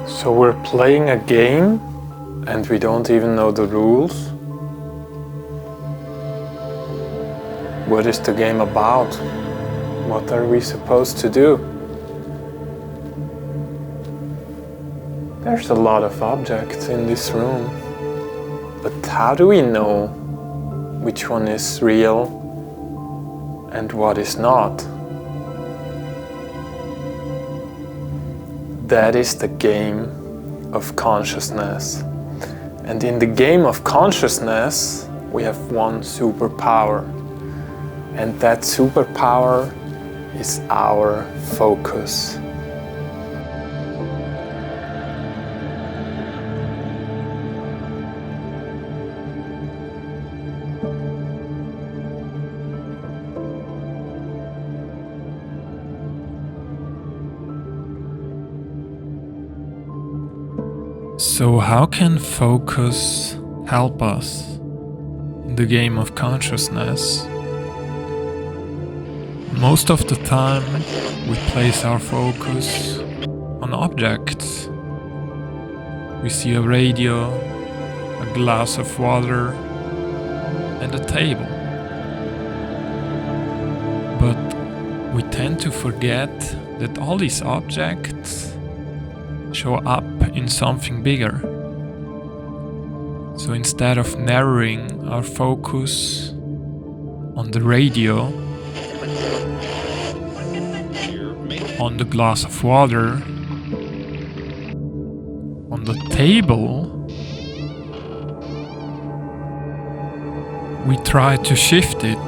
So we're playing a game and we don't even know the rules. What is the game about? What are we supposed to do? There's a lot of objects in this room, but how do we know which one is real and what is not? That is the game of consciousness. And in the game of consciousness, we have one superpower. And that superpower is our focus. So how can focus help us in the game of consciousness? Most of the time we place our focus on objects. We see a radio, a glass of water, and a table. But we tend to forget that all these objects show up in something bigger. So instead of narrowing our focus on the radio, on the glass of water, on the table, we try to shift it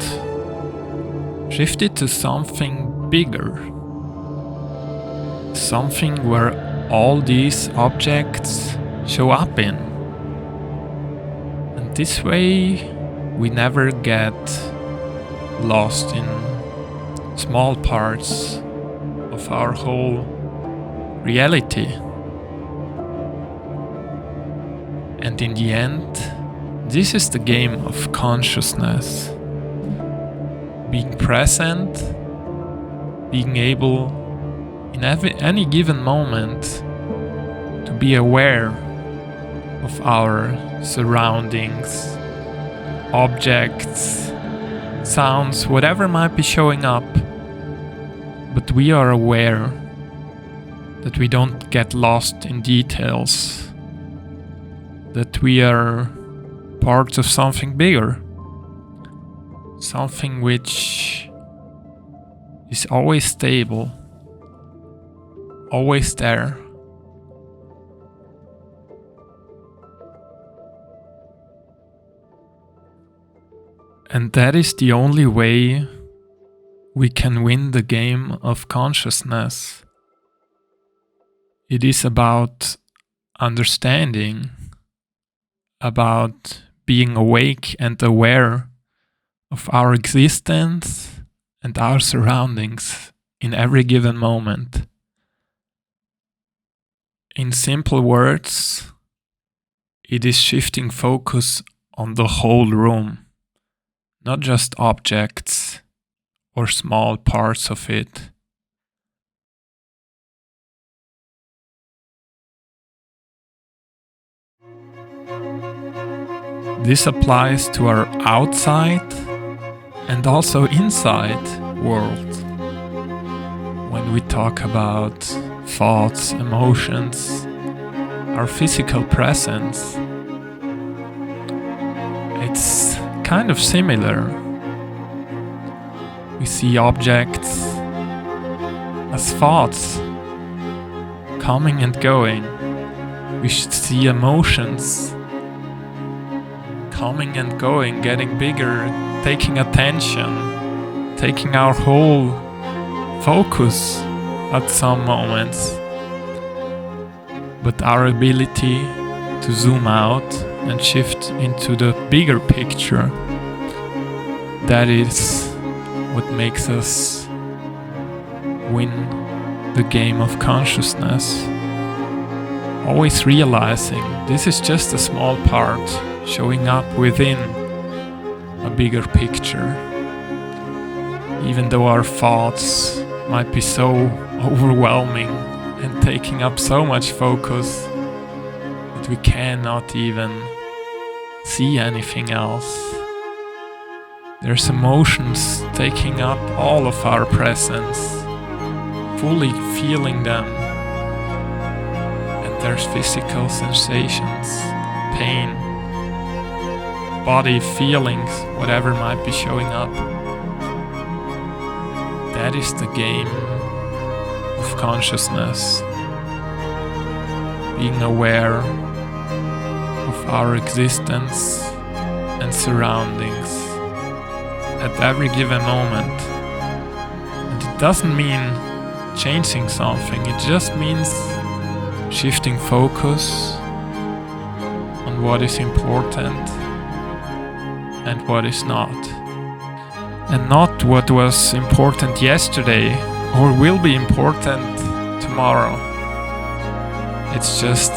to something bigger, something where all these objects show up in. And this way we never get lost in small parts of our whole reality. And in the end, this is the game of consciousness. Being present, being able in any given moment to be aware of our surroundings, objects, sounds, whatever might be showing up, but we are aware that we don't get lost in details, that we are part of something bigger, something which is always stable, always there. And that is the only way we can win the game of consciousness. It is about understanding, about being awake and aware of our existence and our surroundings in every given moment. In simple words, it is shifting focus on the whole room, not just objects or small parts of it. This applies to our outside and also inside world. When we talk about thoughts, emotions, our physical presence, it's kind of similar. We see objects as thoughts coming and going, We should see emotions coming and going, getting bigger, taking attention, taking our whole focus at some moments. But our ability to zoom out and shift into the bigger picture, that is what makes us win the game of consciousness. Always realizing this is just a small part showing up within a bigger picture. Even though our thoughts might be so overwhelming and taking up so much focus that we cannot even see anything else. There's emotions taking up all of our presence, fully feeling them. And there's physical sensations, pain, body feelings, whatever might be showing up. That is the game of consciousness. Being aware of our existence and surroundings at every given moment. And it doesn't mean changing something, it just means shifting focus on what is important and what is not. And not what was important yesterday or will be important tomorrow. It's just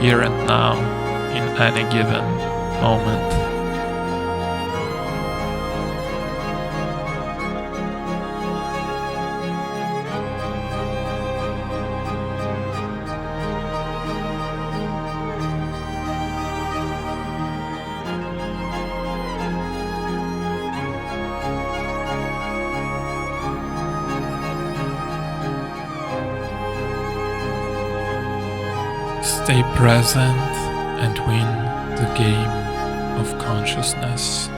here and now in any given moment. Stay present and win the game of consciousness.